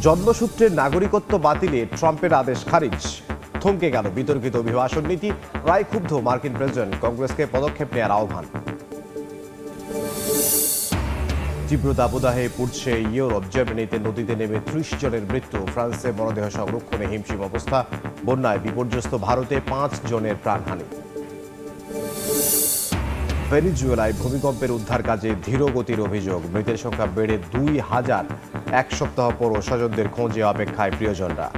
জন্মসূত্রের নাগরিকত্ব বাতিলে ট্রাম্পের আদেশ খারিজ। থমকে গেল বিতর্কিত অভিবাসন নীতি। রায় ক্ষুব্ধ মার্কিন প্রেসিডেন্ট, কংগ্রেসকে পদক্ষেপ নেওয়ার আহ্বান। তীব্র দাবদাহে পুড়ছে ইউরোপ। জার্মানিতে নদীতে নেমে ৩০ জনের মৃত্যু। ফ্রান্সে মরদেহ সংরক্ষণে হিমশিম অবস্থা। বন্যায় বিপর্যস্ত ভারতে 5 জনের প্রাণহানি। ভেনেজুয়েলায় ভূমিকম্পের উদ্ধার কাজে ধীরগতির অভিযোগ। মৃতের সংখ্যা বেড়ে 2000। 1 সপ্তাহ পরও স্বজনদের খোঁজে অপেক্ষায় প্রিয়জনরা।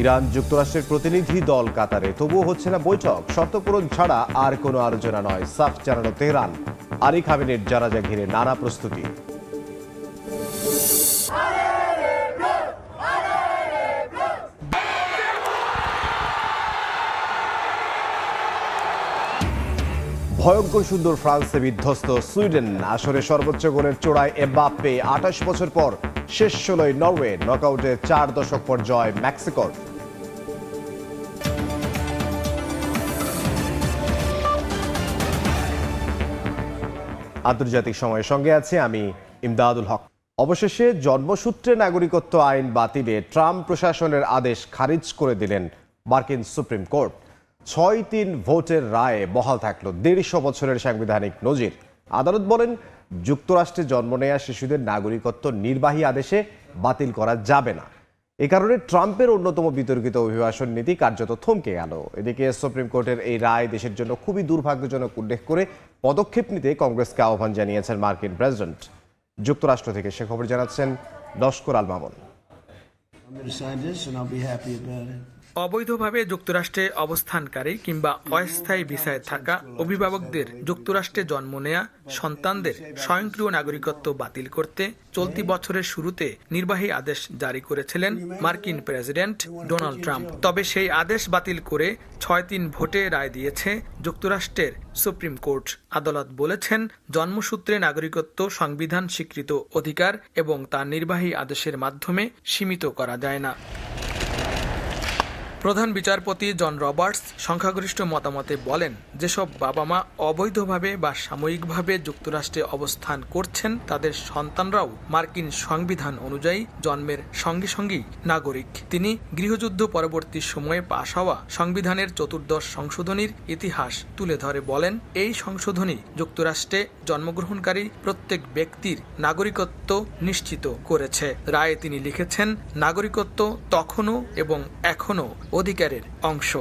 ইরান যুক্তরাষ্ট্রের প্রতিনিধি দল কাতারে, তবুও হচ্ছে না বৈঠক। শর্ত পূরণ ছাড়া আর কোনো আলোচনা নয়, সাফ জানানো তেহরান। আলী খামেনির জানাজা ঘিরে নানা প্রস্তুতি। ভয়ঙ্কর সুন্দর ফ্রান্সে বিধ্বস্ত সুইডেন। আসরে সর্বোচ্চ গোলের চূড়ায় এমবাপ্পে। 28 বছর পর শেষ 16য় নরওয়ে। নকআউটে 4 দশক পর জয় মেক্সিকোর। আন্তর্জাতিক সময়ের সঙ্গে আছে আমি ইমদাদুল হক। অবশেষে জন্মসূত্রে নাগরিকত্ব আইন বাতিলে ট্রাম্প প্রশাসনের আদেশ খারিজ করে দিলেন মার্কিন সুপ্রিম কোর্ট। 6-3 ভোটের রায়ে বহাল থাকলো 150 বছরের সাংবিধানিক নজির। আদালত বলেন, যুক্তরাষ্ট্রে জন্ম নেয়া শিশুদের নাগরিকত্ব নির্বাহী আদেশে বাতিল করা যাবে না। এ কারণে ট্রাম্পের অন্যতম বিতর্কিত অভিবাসন নীতি কার্যত থমকে গেল। এদিকে সুপ্রিম কোর্টের এই রায় দেশের জন্য খুবই দুর্ভাগ্যজনক উল্লেখ করে পদক্ষেপ নিতে কংগ্রেসকে আহ্বান জানিয়েছেন মার্কিন প্রেসিডেন্ট। যুক্তরাষ্ট্র থেকে সে খবর জানাচ্ছেন লস্কর আল মামুন। অবৈধভাবে যুক্তরাষ্ট্রে অবস্থানকারী কিংবা অস্থায়ী ভিসায় থাকা অভিভাবকদের যুক্তরাষ্ট্রে জন্ম নেয়া সন্তানদের স্বয়ংক্রিয় নাগরিকত্ব বাতিল করতে চলতি বছরের শুরুতে নির্বাহী আদেশ জারি করেছিলেন মার্কিন প্রেসিডেন্ট ডোনাল্ড ট্রাম্প। তবে সেই আদেশ বাতিল করে 6-3 ভোটে রায় দিয়েছে যুক্তরাষ্ট্রের সুপ্রিম কোর্ট। আদালত বলেছেন, জন্মসূত্রে নাগরিকত্ব সংবিধান স্বীকৃত অধিকার এবং তা নির্বাহী আদেশের মাধ্যমে সীমিত করা যায় না। প্রধান বিচারপতি জন রবার্টস সংখ্যাগরিষ্ঠ মতামতে বলেন, যেসব বাবা মা অবৈধভাবে বা সাময়িকভাবে যুক্তরাষ্ট্রে অবস্থান করছেন তাদের সন্তানরাও মার্কিন সংবিধান অনুযায়ী জন্মের সঙ্গে সঙ্গেই নাগরিক। তিনি গৃহযুদ্ধ পরবর্তী সময়ে পাশ হওয়া সংবিধানের 14th সংশোধনীর ইতিহাস তুলে ধরে বলেন, এই সংশোধনী যুক্তরাষ্ট্রে জন্মগ্রহণকারী প্রত্যেক ব্যক্তির নাগরিকত্ব নিশ্চিত করেছে। রায়ে তিনি লিখেছেন, নাগরিকত্ব তখনও এবং এখনও অধিকারের অংশ।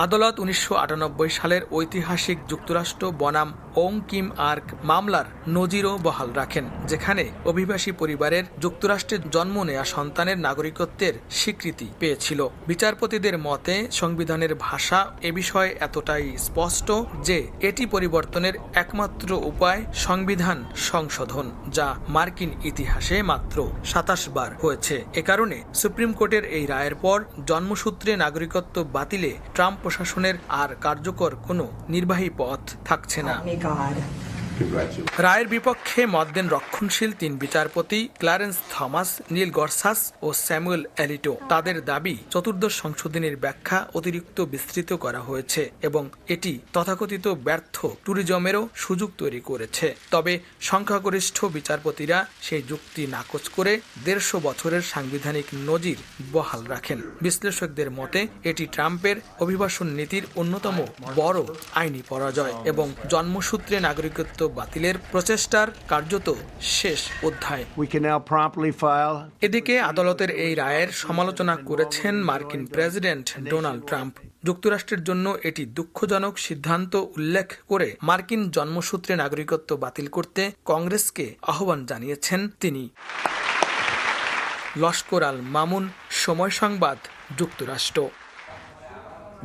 আদালত 1998 সালের ঐতিহাসিক যুক্তরাষ্ট্র বনাম ওং কিম আর্ক মামলার নজিরও বহাল রাখেন, যেখানে অভিবাসী পরিবারের যুক্তরাষ্ট্রে জন্ম নেয়া সন্তানের নাগরিকত্বের স্বীকৃতি পেয়েছিল। বিচারপতিদের মতে সংবিধানের ভাষা এ বিষয়ে এতটাই স্পষ্ট যে এটি পরিবর্তনের একমাত্র উপায় সংবিধান সংশোধন, যা মার্কিন ইতিহাসে মাত্র 27 বার হয়েছে। এ কারণে সুপ্রিম কোর্টের এই রায়ের পর জন্মসূত্রে নাগরিকত্ব বাতিলে ট্রাম্প প্রশাসনের আর কার্যকর কোনো নির্বাহী পথ থাকছে না। রায়ের বিপক্ষে মত দেন রক্ষণশীল 3 বিচারপতি ক্লারেন্স থমাস, নীল গরসাস ও স্যামুয়েল এলিটো। তাদের দাবি, 14th সংশোধনীর ব্যাখ্যা অতিরিক্ত বিস্তৃত করা হয়েছে এবং এটি তথাকথিত ব্যর্থ ট্যুরিজমেরও সুযোগ তৈরি করেছে। তবে সংখ্যাগরিষ্ঠ বিচারপতিরা সেই যুক্তি নাকচ করে 150 বছরের সাংবিধানিক নজির বহাল রাখেন। বিশ্লেষকদের মতে এটি ট্রাম্পের অভিবাসন নীতির অন্যতম বড় আইনি পরাজয় এবং জন্মসূত্রে নাগরিকত্ব বাতিলের প্রচেষ্টার কার্যত শেষ অধ্যায়। এদিকে আদালতের এই রায়ের সমালোচনা করেছেন মার্কিন প্রেসিডেন্ট ডোনাল্ড ট্রাম্প। যুক্তরাষ্ট্রের জন্য এটি দুঃখজনক সিদ্ধান্ত উল্লেখ করে মার্কিন জন্মসূত্রে নাগরিকত্ব বাতিল করতে কংগ্রেসকে আহ্বান জানিয়েছেন তিনি। লস্কর আল মামুন, সময় সংবাদ, যুক্তরাষ্ট্র।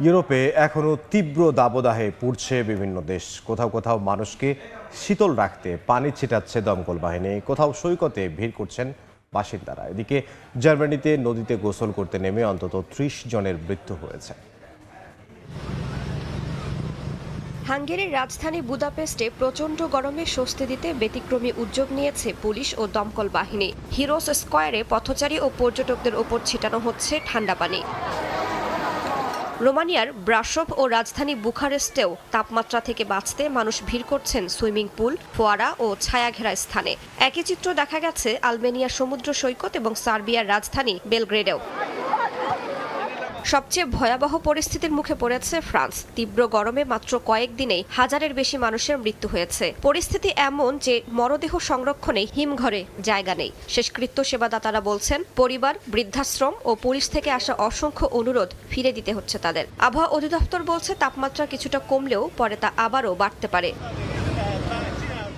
ইউরোপে এখনো তীব্র দাবদাহে পুড়ছে বিভিন্ন দেশ। কোথাও কোথাও মানুষকে শীতল রাখতে পানি ছিটাচ্ছে দমকল বাহিনী, কোথাও সৈকতে ভিড় করছেন বাসিন্দারা। এদিকে জার্মানিতে নদীতে গোসল করতে নেমে অন্তত 30 জনের মৃত্যু হয়েছে। হাঙ্গেরির রাজধানী বুদাপেস্টে প্রচণ্ড গরমে স্বস্তি দিতে ব্যতিক্রমী উদ্যোগ নিয়েছে পুলিশ ও দমকল বাহিনী। হিরোস স্কয়ারে পথচারী ও পর্যটকদের ওপর ছিটানো হচ্ছে ঠান্ডা পানি। রোমানিয়ার ব্রাসোভ ও রাজধানী বুখারেস্টেও তাপমাত্রা থেকে বাঁচতে মানুষ ভিড় করছেন সুইমিং পুল, ফোয়ারা ও ছায়াঘেরা স্থানে। একই চিত্র দেখা গেছে আলবেনিয়ার সমুদ্র সৈকত এবং সার্বিয়ার রাজধানী বেলগ্রেডেও। সবচেয়ে ভয়াবহ পরিস্থিতির মুখে পড়েছে ফ্রান্স। তীব্র গরমে মাত্র কয়েকদিনেই হাজারের বেশি মানুষের মৃত্যু হয়েছে। পরিস্থিতি এমন যে মরদেহ সংরক্ষণে হিমঘরে জায়গা নেই। শেষকৃত্য সেবাদাতারা বলছেন পরিবার, বৃদ্ধাশ্রম ও পুলিশ থেকে আসা অসংখ্য অনুরোধ ফিরে দিতে হচ্ছে তাদের। আবহাওয়া অধিদপ্তর বলছে তাপমাত্রা কিছুটা কমলেও পরে তা আবারও বাড়তে পারে।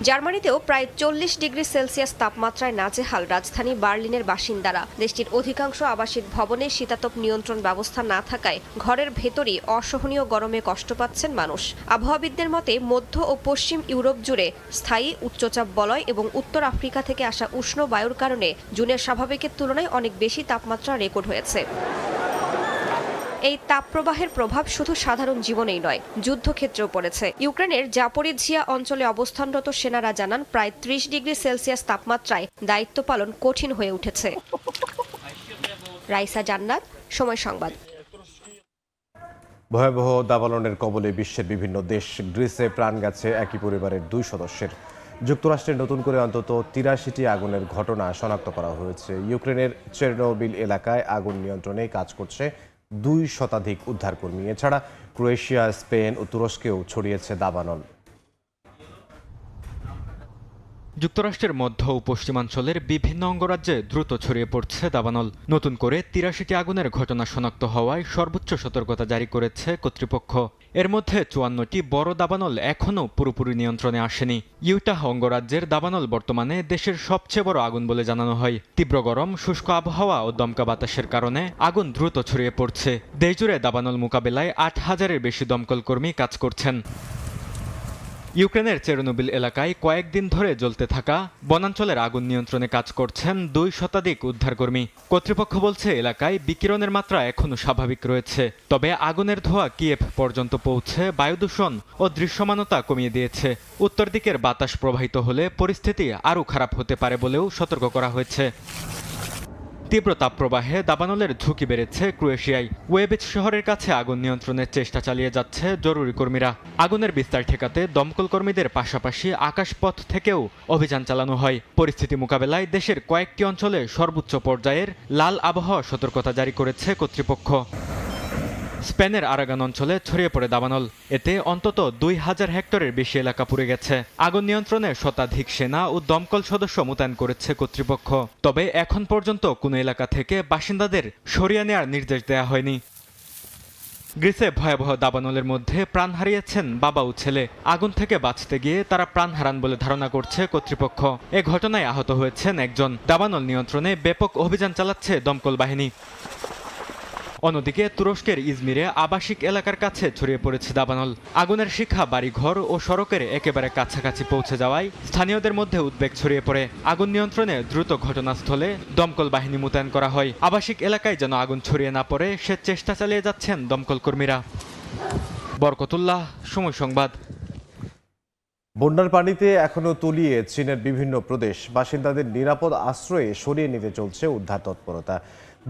জার্মানিতেও প্রায় 40 ডিগ্রি সেলসিয়াস তাপমাত্রায় নাজেহাল রাজধানী বার্লিনের বাসিন্দারা। দেশটির অধিকাংশ আবাসিক ভবনে শীতাতপ নিয়ন্ত্রণ ব্যবস্থা না থাকায় ঘরের ভেতরই অসহনীয় গরমে কষ্ট পাচ্ছেন মানুষ। আবহাওয়াবিদদের মতে মধ্য ও পশ্চিম ইউরোপ জুড়ে স্থায়ী উচ্চচাপ বলয় এবং উত্তর আফ্রিকা থেকে আসা উষ্ণ বায়ুর কারণে জুনের স্বাভাবিকের তুলনায় অনেক বেশি তাপমাত্রা রেকর্ড হয়েছে। এই তাপপ্রবাহের প্রভাব শুধু সাধারণ জীবনেই নয়, যুদ্ধক্ষেত্রেও পড়েছে। ইউক্রেনের জাপোরিঝিয়া অঞ্চলে অবস্থানরত সেনারা জানান প্রায় 30 ডিগ্রি সেলসিয়াস তাপমাত্রায় দায়িত্ব পালন কঠিন হয়ে উঠেছে। রাইসা জান্নাত, সময় সংবাদ। ভয়াবহ দাবানলের কবলে বিশ্বের বিভিন্ন দেশ। গ্রিসে প্রাণ গেছে একই পরিবারের 2 সদস্যের। যুক্তরাষ্ট্রে নতুন করে অন্তত 83টি আগুনের ঘটনা শনাক্ত করা হয়েছে। ইউক্রেনের চেরনোবিল এলাকায় আগুন নিয়ন্ত্রণে কাজ করছে 2 শতাধিক উদ্ধারকর্মী। এছাড়া ক্রোয়েশিয়া, স্পেন ও তুরস্কেও ছড়িয়েছে দাবানল। যুক্তরাষ্ট্রের মধ্য ও পশ্চিমাঞ্চলের বিভিন্ন অঙ্গরাজ্যে দ্রুত ছড়িয়ে পড়ছে দাবানল। নতুন করে 83টি আগুনের ঘটনা শনাক্ত হওয়ায় সর্বোচ্চ সতর্কতা জারি করেছে কর্তৃপক্ষ। এর মধ্যে 54টি বড় দাবানল এখনও পুরোপুরি নিয়ন্ত্রণে আসেনি। ইউটাহ অঙ্গরাজ্যের দাবানল বর্তমানে দেশের সবচেয়ে বড় আগুন বলে জানানো হয়। তীব্র গরম, শুষ্ক আবহাওয়া ও দমকা বাতাসের কারণে আগুন দ্রুত ছড়িয়ে পড়ছে। দেশজুড়ে দাবানল মোকাবেলায় 8000-এর বেশি দমকল কর্মী কাজ করছেন। ইউক্রেনের চেরনোবিল এলাকায় কয়েকদিন ধরে জ্বলতে থাকা বনাঞ্চলের আগুন নিয়ন্ত্রণে কাজ করছেন 2 শতাধিক উদ্ধারকর্মী। কর্তৃপক্ষ বলছে এলাকায় বিকিরণের মাত্রা এখনও স্বাভাবিক রয়েছে, তবে আগুনের ধোঁয়া কিয়েভ পর্যন্ত পৌঁছে বায়ুদূষণ ও দৃশ্যমানতা কমিয়ে দিয়েছে। উত্তর দিকের বাতাস প্রবাহিত হলে পরিস্থিতি আরও খারাপ হতে পারে বলেও সতর্ক করা হয়েছে। তীব্র তাপপ্রবাহে দাবানলের ঝুঁকি বেড়েছে ক্রোয়েশিয়ায়। ওয়েবিচ শহরের কাছে আগুন নিয়ন্ত্রণের চেষ্টা চালিয়ে যাচ্ছে জরুরি কর্মীরা। আগুনের বিস্তার ঠেকাতে দমকল কর্মীদের পাশাপাশি আকাশপথ থেকেও অভিযান চালানো হয়। পরিস্থিতি মোকাবেলায় দেশের কয়েকটি অঞ্চলে সর্বোচ্চ পর্যায়ের লাল আবহাওয়া সতর্কতা জারি করেছে কর্তৃপক্ষ। স্পেনের আরাগান অঞ্চলে ছড়িয়ে পড়ে দাবানল। এতে অন্তত 2000 হেক্টরের বেশি এলাকা পুড়ে গেছে। আগুন নিয়ন্ত্রণে শতাধিক সেনা ও দমকল সদস্য মোতায়েন করেছে কর্তৃপক্ষ। তবে এখন পর্যন্ত কোনো এলাকা থেকে বাসিন্দাদের সরিয়ে নেওয়ার নির্দেশ দেওয়া হয়নি। গ্রিসে ভয়াবহ দাবানলের মধ্যে প্রাণ হারিয়েছেন বাবা ও ছেলে। আগুন থেকে বাঁচতে গিয়ে তারা প্রাণ হারান বলে ধারণা করছে কর্তৃপক্ষ। এ ঘটনায় আহত হয়েছেন একজন। দাবানল নিয়ন্ত্রণে ব্যাপক অভিযান চালাচ্ছে দমকল বাহিনী। অন্যদিকে তুরস্কের ইজমিরে আবাসিক এলাকার কাছে ছড়িয়ে পড়েছে দাবানল। আগুনের শিখা বাড়িঘর ও সড়কের একেবারে কাছাকাছি পৌঁছে যাওয়ায় স্থানীয়দের মধ্যে উদ্বেগ ছড়িয়ে পড়ে। আগুন নিয়ন্ত্রণে দ্রুত ঘটনাস্থলে দমকল বাহিনী মোতায়েন করা হয়। আবাসিক এলাকায় যেন আগুন ছড়িয়ে না পড়ে সে চেষ্টা চালিয়ে যাচ্ছেন দমকল কর্মীরা। বরকতুল্লাহ, সময় সংবাদ। বন্যার পানিতে এখনও তলিয়ে চীনের বিভিন্ন প্রদেশ। বাসিন্দাদের নিরাপদ আশ্রয়ে সরিয়ে নিতে চলছে উদ্ধার তৎপরতা।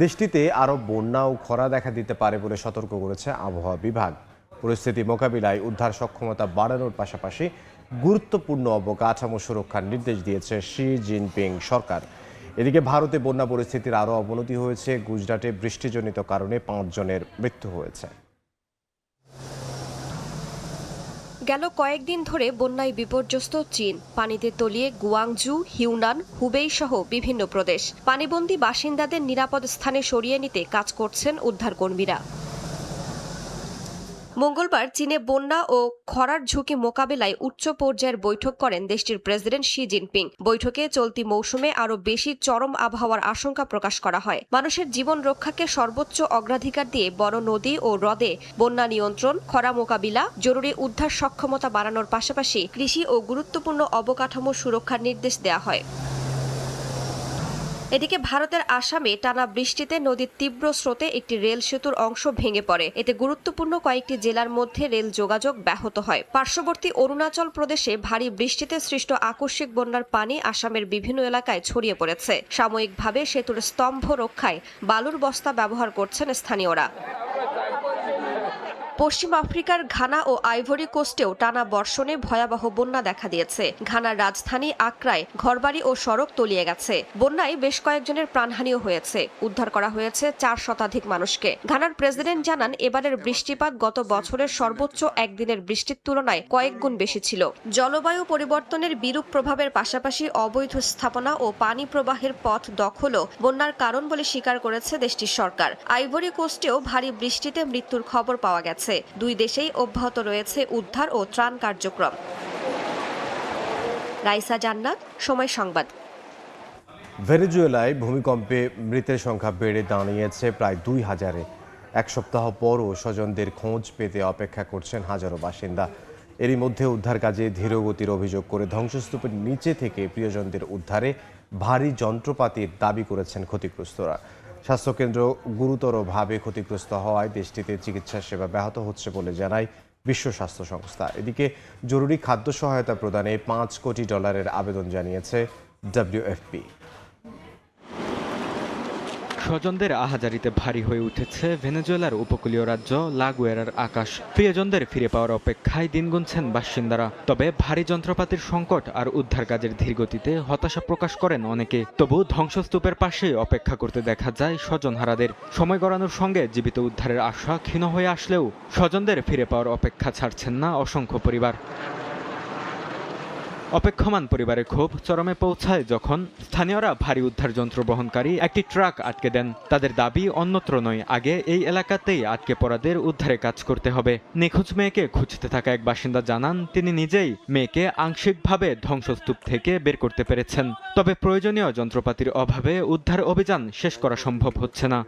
দেশটিতে আরও বন্যা ও খরা দেখা দিতে পারে বলে সতর্ক করেছে আবহাওয়া বিভাগ। পরিস্থিতি মোকাবিলায় উদ্ধার সক্ষমতা বাড়ানোর পাশাপাশি গুরুত্বপূর্ণ অবকাঠামো সুরক্ষার নির্দেশ দিয়েছে শি জিনপিং সরকার। এদিকে ভারতে বন্যা পরিস্থিতির আরও অবনতি হয়েছে। গুজরাটে বৃষ্টিজনিত কারণে 5 জনের মৃত্যু হয়েছে। গেল কয়েকদিন ধরে বন্যায় বিপর্যস্ত চীন। পানিতে তলিয়ে গুয়াংজু, হিউনান, হুবেই সহ বিভিন্ন প্রদেশ। পানিবন্দী বাসিন্দাদের নিরাপদ স্থানে সরিয়ে নিতে কাজ করছেন উদ্ধারকর্মীরা। মঙ্গলবার চীনে বন্যা ও খরার ঝুঁকি মোকাবেলায় উচ্চ পর্যায়ের বৈঠক করেন দেশটির প্রেসিডেন্ট শি জিনপিং। বৈঠকে চলতি মৌসুমে আরও বেশি চরম আবহাওয়ার আশঙ্কা প্রকাশ করা হয়। মানুষের জীবন রক্ষাকে সর্বোচ্চ অগ্রাধিকার দিয়ে বড় নদী ও হ্রদে বন্যা নিয়ন্ত্রণ, খরা মোকাবিলা, জরুরি উদ্ধার সক্ষমতা বাড়ানোর পাশাপাশি কৃষি ও গুরুত্বপূর্ণ অবকাঠামো সুরক্ষার নির্দেশ দেওয়া হয়। এদিকে ভারতের আসামে টানা বৃষ্টিতে নদীর তীব্র স্রোতে একটি রেল সেতুর অংশ ভেঙে পড়ে। এতে গুরুত্বপূর্ণ কয়েকটি জেলার মধ্যে রেল যোগাযোগ ব্যাহত হয়। পার্শ্ববর্তী অরুণাচল প্রদেশে ভারী বৃষ্টিতে সৃষ্ট আকস্মিক বন্যার পানি আসামের বিভিন্ন এলাকায় ছড়িয়ে পড়েছে। সাময়িকভাবে সেতুর স্তম্ভ রক্ষায় বালুর বস্তা ব্যবহার করছেন স্থানীয়রা। পশ্চিম আফ্রিকার ঘানা ও আইভরি কোস্টেও টানা বর্ষণে ভয়াবহ বন্যা দেখা দিয়েছে। ঘানার রাজধানী আক্রায় ঘরবাড়ি ও সড়ক তলিয়ে গেছে। বন্যায় বেশ কয়েকজনের প্রাণহানিও হয়েছে। উদ্ধার করা হয়েছে 4 শতাধিক মানুষকে। ঘানার প্রেসিডেন্ট জানান, এবারের বৃষ্টিপাত গত বছরের সর্বোচ্চ একদিনের বৃষ্টির তুলনায় কয়েক গুণ বেশি ছিল। জলবায়ু পরিবর্তনের বিরূপ প্রভাবের পাশাপাশি অবৈধ স্থাপনা ও পানি প্রবাহের পথ দখলও বন্যার কারণ বলে স্বীকার করেছে দেশটির সরকার। আইভরি কোস্টেও ভারী বৃষ্টিতে মৃত্যুর খবর পাওয়া গেছে। দুই দেশেই অব্যাহত রয়েছে উদ্ধার ও ত্রাণ কার্যক্রম। রাইসা জান্নাত, সময় সংবাদ। ভেনেজুয়েলায় ভূমিকম্পে মৃতের সংখ্যা বেড়ে দাঁড়িয়েছে প্রায় 2000-এ। এক সপ্তাহ পরও স্বজনদের খোঁজ পেতে অপেক্ষা করছেন হাজারো বাসিন্দা। এরই মধ্যে উদ্ধার কাজে ধীরগতির অভিযোগ করে ধ্বংসস্তূপের নিচে থেকে প্রিয়জনদের উদ্ধারে ভারী যন্ত্রপাতির দাবি করেছেন ক্ষতিগ্রস্তরা। স্বাস্থ্যকেন্দ্র গুরুতরভাবে ক্ষতিগ্রস্ত হওয়ায় দেশটিতে চিকিৎসা সেবা ব্যাহত হচ্ছে বলে জানায় বিশ্ব স্বাস্থ্য সংস্থা। এদিকে জরুরি খাদ্য সহায়তা প্রদানে $5 কোটি আবেদন জানিয়েছে WFP। স্বজনদের আহাজারিতে ভারী হয়ে উঠেছে ভেনেজুয়েলার উপকূলীয় রাজ্য লা গুয়েরার আকাশ। প্রিয়জনদের ফিরে পাওয়ার অপেক্ষায় দিন গুনছেন বাসিন্দারা। তবে ভারী যন্ত্রপাতির সংকট আর উদ্ধার কাজের ধীরগতিতে হতাশা প্রকাশ করেন অনেকে। তবু ধ্বংসস্তূপের পাশে অপেক্ষা করতে দেখা যায় স্বজনহারাদের। সময় গড়ানোর সঙ্গে জীবিত উদ্ধারের আশা ক্ষীণ হয়ে আসলেও স্বজনদের ফিরে পাওয়ার অপেক্ষা ছাড়ছেন না অসংখ্য পরিবার। অপেক্ষমান পরিবারের ক্ষোভ চরমে পৌঁছায় যখন স্থানীয়রা ভারী উদ্ধার যন্ত্র বহনকারী একটি ট্রাক আটকে দেন। তাদের দাবি অন্যত্র নয়, আগে এই এলাকাতেই আটকে পড়াদের উদ্ধারে কাজ করতে হবে। নিখোঁজ মেয়েকে খুঁজতে থাকা এক বাসিন্দা জানান, তিনি নিজেই মেয়েকে আংশিকভাবে ধ্বংসস্তূপ থেকে বের করতে পেরেছেন। তবে প্রয়োজনীয় যন্ত্রপাতির অভাবে উদ্ধার অভিযান শেষ করা সম্ভব হচ্ছে না।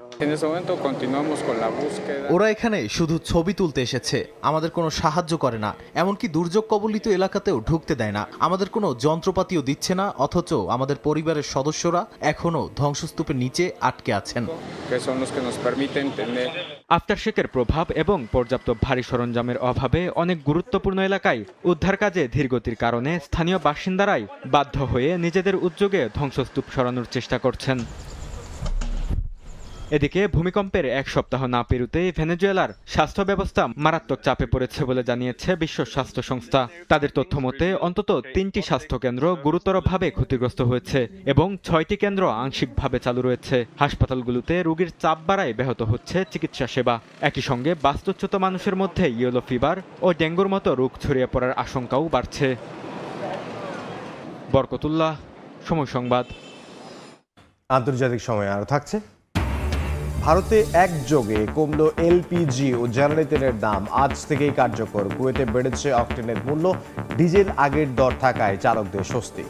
ওরা এখানে শুধু ছবি তুলতে এসেছে, আমাদের কোনো সাহায্য করে না, এমনকি দুর্যোগ কবলিত এলাকাতেও ঢুকতে দেয় না। আমাদের কোনো যন্ত্রপাতিও দিচ্ছে না, অথচ আমাদের পরিবারের সদস্যরা এখনো ধ্বংসস্তূপের নিচে আটকে আছেন। আফটারশেকের প্রভাব এবং পর্যাপ্ত ভারী সরঞ্জামের অভাবে অনেক গুরুত্বপূর্ণ এলাকায় উদ্ধার কাজে ধীরগতির কারণে স্থানীয় বাসিন্দারাই বাধ্য হয়ে নিজেদের উদ্যোগে ধ্বংসস্তূপ সরানোর চেষ্টা করছেন। এদিকে ভূমিকম্পের এক সপ্তাহ না পেরোতেই ভেনেজুয়েলার স্বাস্থ্য ব্যবস্থা মারাত্মক চাপে পড়েছে বলে জানিয়েছে বিশ্ব স্বাস্থ্য সংস্থা। তাদের তথ্য মতে অন্তত 3টি স্বাস্থ্যকেন্দ্র গুরুতরভাবে ক্ষতিগ্রস্ত হয়েছে এবং 6টি কেন্দ্র আংশিকভাবে চালু রয়েছে। হাসপাতালগুলোতে রোগীর চাপ বাড়ায় ব্যাহত হচ্ছে চিকিৎসা সেবা। একই সঙ্গে বাস্তুচ্যুত মানুষের মধ্যে ইয়েলো ফিভার ও ডেঙ্গুর মতো রোগ ছড়িয়ে পড়ার আশঙ্কাও বাড়ছে। বরকতুল্লাহ, সময় সংবাদ। আন্তর্জাতিক সময় আরও থাকছে। ভারতে একযোগে কমল এলপিজি ও জ্বালানি তেলের দাম, আজ থেকেই কার্যকর। কুয়েতে বেড়েছে অকটেনের মূল্য, ডিজেল আগের দর থাকায় চালকদের স্বস্তি।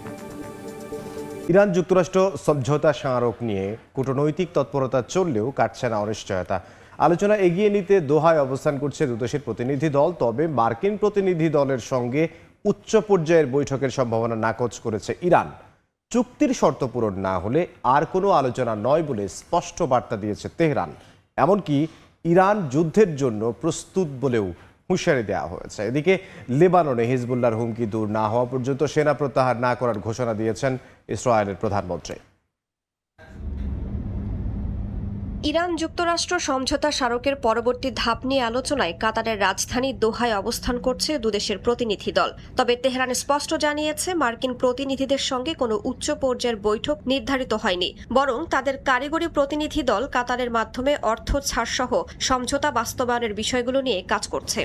ইরান যুক্তরাষ্ট্র সমঝোতা স্মারক নিয়ে কূটনৈতিক তৎপরতা চললেও কাটছে না অনিশ্চয়তা। আলোচনা এগিয়ে নিতে দোহায় অবস্থান করছে দুদেশের প্রতিনিধি দল। তবে মার্কিন প্রতিনিধি দলের সঙ্গে উচ্চ পর্যায়ের বৈঠকের সম্ভাবনা নাকচ করেছে ইরান। চুক্তির শর্ত পূরণ না হলে আর কোনো আলোচনা নয় বলে স্পষ্ট বার্তা দিয়েছে তেহরান। এমনকি ইরান যুদ্ধের জন্য প্রস্তুত বলেও হুঁশিয়ারি দেওয়া হয়েছে। এদিকে লেবাননে হিজবুল্লাহর হুমকি দূর না হওয়া পর্যন্ত সেনা প্রত্যাহার না করার ঘোষণা দিয়েছেন ইসরায়েলের প্রধানমন্ত্রী। ইরান যুক্তরাষ্ট্র সমঝোতা স্মারকের পরবর্তী ধাপ নিয়ে আলোচনায় কাতারের রাজধানী দোহায় অবস্থান করছে দুদেশের প্রতিনিধি দল। তবে তেহরান স্পষ্ট জানিয়েছে, মার্কিন প্রতিনিধিদের সঙ্গে কোনো উচ্চ পর্যায়ের বৈঠক নির্ধারিত হয়নি, বরং তাদের কারিগরি প্রতিনিধি দল কাতারের মাধ্যমে অর্থ ছাড়সহ সমঝোতা বাস্তবায়নের বিষয়গুলো নিয়ে কাজ করছে।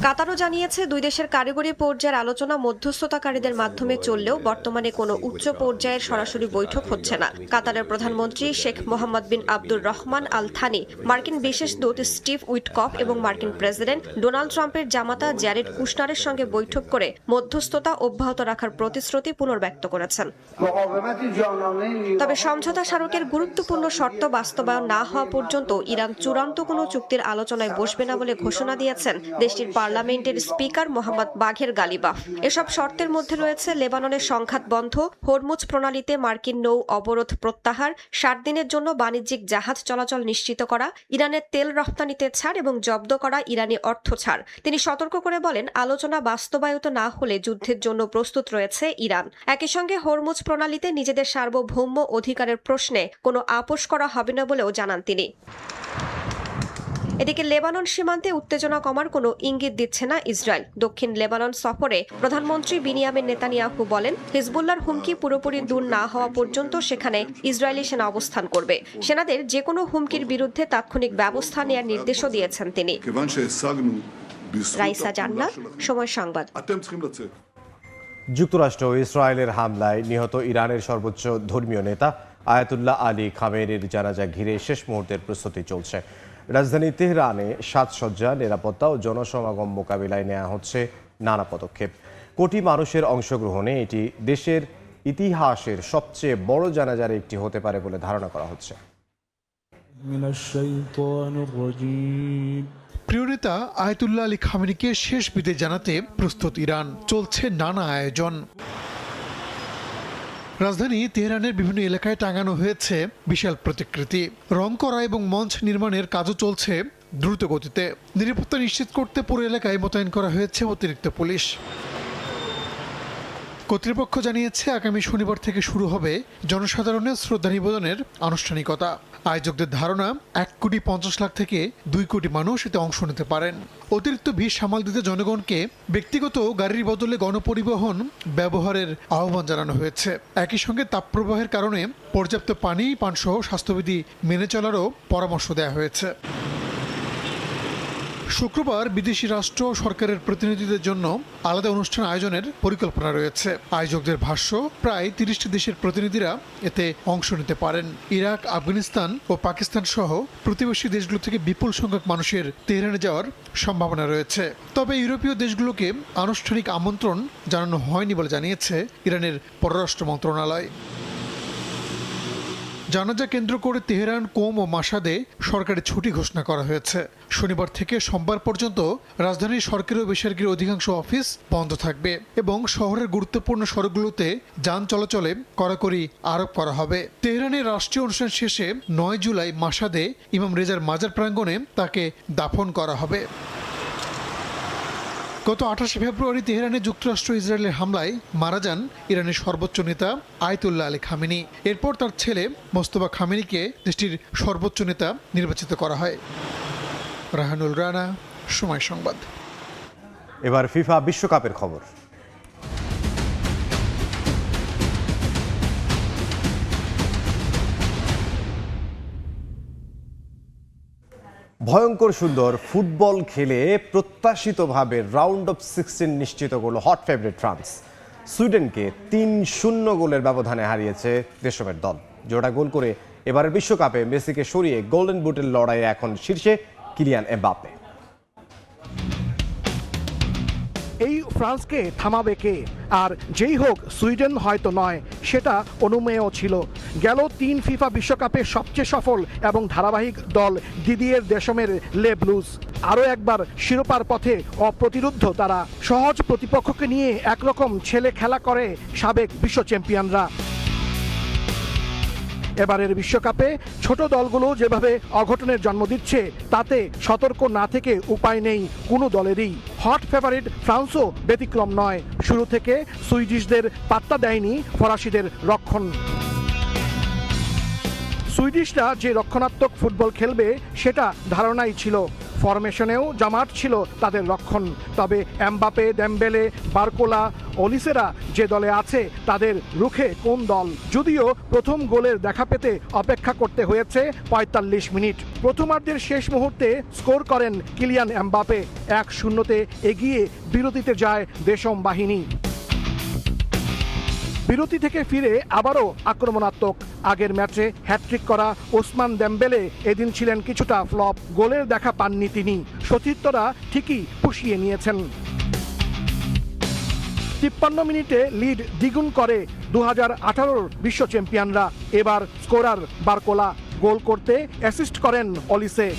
কাতারও জানিয়েছে, দুই দেশের কারিগরি পর্যায়ের আলোচনা মধ্যস্থতাকারীদের মাধ্যমে চললেও বর্তমানে কোনো উচ্চ পর্যায়ের সরাসরি বৈঠক হচ্ছে না। কাতারের প্রধানমন্ত্রী শেখ মোহাম্মদ বিন আব্দুর রহমান আল থানি, মার্কিন বিশেষ দূত স্টিভ উইটকফ এবং মার্কিন প্রেসিডেন্ট ডোনাল্ড ট্রাম্পের জামাতা জ্যারেড কুশনারের সঙ্গে বৈঠক করে মধ্যস্থতা অব্যাহত রাখার প্রতিশ্রুতি পুনর্ব্যক্ত করেছেন। তবে সমঝোতা স্মারকের গুরুত্বপূর্ণ শর্ত বাস্তবায়ন না হওয়া পর্যন্ত ইরান চূড়ান্ত কোনো চুক্তির আলোচনায় বসবে না বলে ঘোষণা দিয়েছেন দেশটির পার্লামেন্টের স্পিকার মোহাম্মদ বাঘের গালিবাফ। এসব শর্তের মধ্যে রয়েছে লেবাননের সংঘাত বন্ধ, হরমুজ প্রণালীতে মার্কিন নৌ অবরোধ প্রত্যাহার, 7 দিনের জন্য বাণিজ্যিক জাহাজ চলাচল নিশ্চিত করা, ইরানের তেল রপ্তানিতে ছাড় এবং জব্দ করা ইরানি অর্থ ছাড়। তিনি সতর্ক করে বলেন, আলোচনা বাস্তবায়িত না হলে যুদ্ধের জন্য প্রস্তুত রয়েছে ইরান। একই সঙ্গে হরমুজ প্রণালীতে নিজেদের সার্বভৌম অধিকারের প্রশ্নে কোনো আপোষ করা হবে না বলেও জানান তিনি। এদিকে লেবানন সীমান্তে উত্তেজনা কমার কোনো ইঙ্গিত দিচ্ছে না ইসরায়েল। দক্ষিণ লেবানন সফরে প্রধানমন্ত্রী বিনিয়ামিন নেতানিয়াহু বলেন, হিজবুল্লাহর হুমকি পুরোপুরি দূর না হওয়া পর্যন্ত সেখানে ইসরায়েলি সেনা অবস্থান করবে। সেনাদের যে কোনো হুমকির বিরুদ্ধে তাৎক্ষণিক ব্যবস্থা নেওয়ার নির্দেশও দিয়েছেন তিনি। রাইসা জান্নাত, সময় সংবাদ। যুক্তরাষ্ট্র ও ইসরায়েলের হামলায় নিহত ইরানের সর্বোচ্চ ধর্মীয় নেতা আয়াতুল্লাহ আলী খামেনির জানাজা ঘিরে শেষ মুহূর্তের প্রস্তুতি চলছে। রাজধানী তেহরানে সাজসজ্জা, নিরাপত্তা ও জনসমাগম মোকাবিলায় নেওয়া হচ্ছে নানা পদক্ষেপ। কোটি মানুষের অংশগ্রহণে এটি দেশের ইতিহাসের সবচেয়ে বড় জানাজার একটি হতে পারে বলে ধারণা করা হচ্ছে। প্রিয় নেতা আয়াতুল্লাহ আলী খামেনিকে শেষ বিদায় জানাতে প্রস্তুত ইরান। চলছে নানা আয়োজন। রাজধানী তেহরানের বিভিন্ন এলাকায় টাঙানো হয়েছে বিশাল প্রতিকৃতি, রং করা এবং মঞ্চ নির্মাণের কাজও চলছে দ্রুত গতিতে। নিরাপত্তা নিশ্চিত করতে পুরো এলাকায় মোতায়েন করা হয়েছে অতিরিক্ত পুলিশ। কর্তৃপক্ষ জানিয়েছে আগামী শনিবার থেকে শুরু হবে জনসাধারণের শ্রদ্ধা নিবেদনের আনুষ্ঠানিকতা। আয়োজকদের ধারণা 1,50,00,000 থেকে 2 কোটি মানুষ এতে অংশ নিতে পারেন। অতিরিক্ত ভিড় সামাল দিতে জনগণকে ব্যক্তিগত গাড়ির বদলে গণপরিবহন ব্যবহারের আহ্বান জানানো হয়েছে। একই সঙ্গে তাপপ্রবাহের কারণে পর্যাপ্ত পানি, পানসহ স্বাস্থ্যবিধি মেনে চলারও পরামর্শ দেওয়া হয়েছে। শুক্রবার বিদেশি রাষ্ট্র সরকারের প্রতিনিধিদের জন্য আলাদা অনুষ্ঠান আয়োজনের পরিকল্পনা রয়েছে। আয়োজকদের ভাষ্য, প্রায় 30টি দেশের প্রতিনিধিরা এতে অংশ নিতে পারেন। ইরাক, আফগানিস্তান ও পাকিস্তান সহ প্রতিবেশী দেশগুলো থেকে বিপুল সংখ্যক মানুষের তেহরানে যাওয়ার সম্ভাবনা রয়েছে। তবে ইউরোপীয় দেশগুলোকে আনুষ্ঠানিক আমন্ত্রণ জানানো হয়নি বলে জানিয়েছে ইরানের পররাষ্ট্র মন্ত্রণালয়। জানাজা কেন্দ্র করে তেহরান, কোম ও মাসাদে সরকারি ছুটি ঘোষণা করা হয়েছে। শনিবার থেকে সোমবার পর্যন্ত রাজধানীর সরকারি ও বেসরকারি অধিকাংশ অফিস বন্ধ থাকবে এবং শহরের গুরুত্বপূর্ণ সড়কগুলোতে যান চলাচলে কড়াকড়ি আরোপ করা হবে। তেহরানের রাষ্ট্রীয় অনুষ্ঠান শেষে 9 জুলাই মাসাদে ইমাম রেজার মাজার প্রাঙ্গণে তাকে দাফন করা হবে। গত 28 ফেব্রুয়ারি তেহরানে যুক্তরাষ্ট্র ইসরায়েলের হামলায় মারা যান ইরানের সর্বোচ্চ নেতা আয়াতুল্লাহ আলী খামেনি। এরপর তার ছেলে মোস্তফা খামেনিকে দেশটির সর্বোচ্চ নেতা নির্বাচিত করা হয়। রাহানুল রানা, সময় সংবাদ। এবার ফিফা বিশ্বকাপের খবর। ভয়ঙ্কর সুন্দর ফুটবল খেলে প্রত্যাশিতভাবে রাউন্ড অফ 16 নিশ্চিত করল হট ফেভারিট ফ্রান্স। সুইডেনকে 3-0 গোলের ব্যবধানে হারিয়েছে দেশমের দল। জোড়া গোল করে এবারের বিশ্বকাপে মেসিকে সরিয়ে গোল্ডেন বুটের লড়াইয়ে এখন শীর্ষে কিলিয়ান এমবাপ্পে। এই ফ্রান্সকে থামাবে কে? আর যেই হোক, সুইডেন হয়তো নয়, সেটা অনুমেয় ছিল। গেল 3 ফিফা বিশ্বকাপে সবচেয়ে সফল এবং ধারাবাহিক দল দিদিয়ের দেশমের লে ব্লুজ আরও একবার শিরোপার পথে অপ্রতিরোধ্য। তারা সহজ প্রতিপক্ষকে নিয়ে একরকম ছেলে খেলা করে সাবেক বিশ্ব চ্যাম্পিয়নরা। এবারের বিশ্বকাপে ছোট দলগুলো যেভাবে অঘটনের জন্ম দিচ্ছে, তাতে সতর্ক না থেকে উপায় নেই কোনো দলেরই। হট ফেভারিট ফ্রান্সও ব্যতিক্রম নয়। শুরু থেকে সুইডিশদের পাত্তা দেয়নি ফরাসিদের রক্ষণ। সুইডিশরা যে রক্ষণাত্মক ফুটবল খেলবে সেটা ধারণাই ছিল। ফরমেশনেও জামাট ছিল তাদের রক্ষণ। তবে এমবাপে, দেমবেলে, বারকোলা, অলিসেরা যে দলে আছে তাদের রুখে কোন দল? যদিও প্রথম গোলের দেখা পেতে অপেক্ষা করতে হয়েছে 45 মিনিট। প্রথমার্ধের শেষ মুহূর্তে স্কোর করেন কিলিয়ান এমবাপে। 1-0 এগিয়ে বিরতিতে যায় দেশম বাহিনী। বিরতি থেকে ফিরে আবারও আক্রমণাত্মক। আগের ম্যাচে হ্যাটট্রিক করা ওসমান দেমবেলে এদিন ছিলেন কিছুটা ফ্লপ। গোলের দেখা পাননি তিনি। সতীর্থরা ঠিকই পুষিয়ে নিয়েছেন। 53 মিনিটে লিড দ্বিগুণ করে 2018 বিশ্ব চ্যাম্পিয়নরা। এবার স্কোরার বারকোলা, গোল করতে অ্যাসিস্ট করেন অলিসে।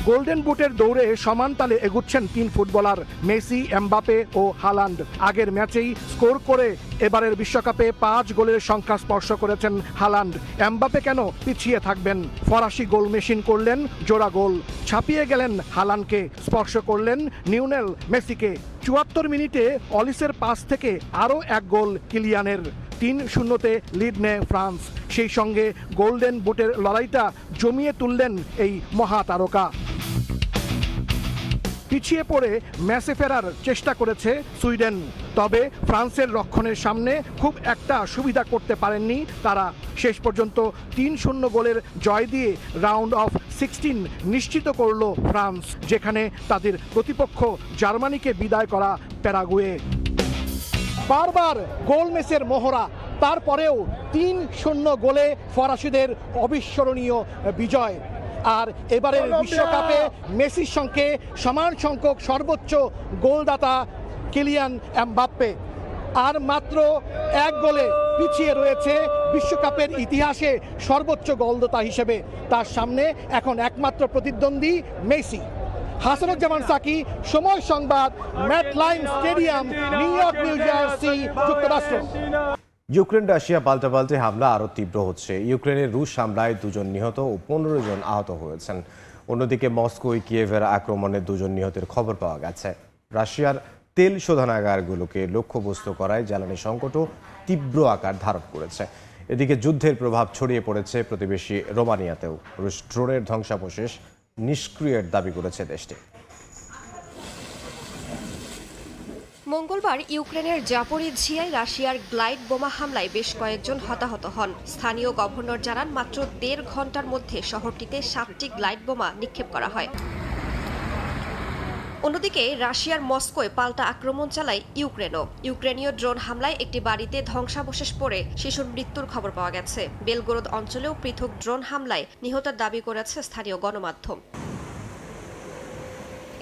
গোল্ডেন বুটের দৌড়ে সমান তালে এগুচ্ছেন 3 ফুটবলার, মেসি, এমবাপে ও হালান্ড। আগের ম্যাচেই স্কোর করে এবারের বিশ্বকাপে 5 গোলের সংখ্যা স্পর্শ করেছেন হালান্ড। এমবাপে কেন পিছিয়ে থাকবেন? ফরাসি গোল মেশিন করলেন জোড়া গোল, ছাপিয়ে গেলেন হালান্ডকে, স্পর্শ করলেন লিওনেল মেসিকে। 74 মিনিটে অলিসের পাস থেকে আরও 1 গোল কিলিয়ানের। 3-0 লিড নেয় ফ্রান্স। সেই সঙ্গে গোল্ডেন বুটের লড়াইটা জমিয়ে তুললেন এই মহাতারকা। পিছিয়ে পড়ে ম্যাচে ফেরার চেষ্টা করেছে সুইডেন, তবে ফ্রান্সের রক্ষণের সামনে খুব একটা সুবিধা করতে পারেননি তারা। শেষ পর্যন্ত ৩-০ গোলের জয় দিয়ে রাউন্ড অফ 16 নিশ্চিত করল ফ্রান্স, যেখানে তাদের প্রতিপক্ষ জার্মানিকে বিদায় করা প্যারাগুয়ে। বারবার গোল মিসের মোহরা, তারপরেও ৩-০ গোলে ফরাসিদের অবিস্মরণীয় বিজয়। আর এবারের বিশ্বকাপে মেসির সঙ্গে সমান সংখ্যক সর্বোচ্চ গোলদাতা কিলিয়ান এমবাপ্পে আর মাত্র ১ গোলে পিছিয়ে রয়েছে বিশ্বকাপের ইতিহাসে সর্বোচ্চ গোলদাতা হিসেবে। তার সামনে এখন একমাত্র প্রতিদ্বন্দ্বী Messi. Hasanuzzaman Saki, Somoy Sangbad, MetLife stadium, New York, New Jersey, যুক্তরাষ্ট্র। ইউক্রেন রাশিয়া পাল্টাপাল্টি হামলা আরও তীব্র হচ্ছে। ইউক্রেনের রুশ হামলায় 2 জন নিহত ও 15 জন আহত হয়েছেন। অন্যদিকে মস্কো ও কিয়েভের আক্রমণে 2 জন নিহতের খবর পাওয়া গেছে। রাশিয়ার তেল শোধনাগারগুলোকে লক্ষ্যবস্তু করায় জ্বালানি সংকটও তীব্র আকার ধারণ করেছে। এদিকে যুদ্ধের প্রভাব ছড়িয়ে পড়েছে প্রতিবেশী রোমানিয়াতেও। রুশ ড্রোনের ধ্বংসাবশেষ নিষ্ক্রিয়ের দাবি করেছে দেশটি। মঙ্গলবার ইউক্রেনের জাপোরিঝিয়ায় রাশিয়ার গ্লাইড বোমা হামলায় বেশ কয়েকজন হতাহত হন। স্থানীয় গভর্নর জানান মাত্র 1.5 ঘন্টার মধ্যে শহরটিতে 7টি গ্লাইড বোমা নিক্ষেপ করা হয়। অন্যদিকে রাশিয়ার মস্কোয় পাল্টা আক্রমণ চালায় ইউক্রেনীয় ড্রোন হামলায় একটি বাড়িতে ধ্বংসাবশেষ পড়ে শিশুর মৃত্যুর খবর পাওয়া গেছে। বেলগোরোদ অঞ্চলেও পৃথক ড্রোন হামলায় নিহতের দাবি করেছে স্থানীয় গণমাধ্যম।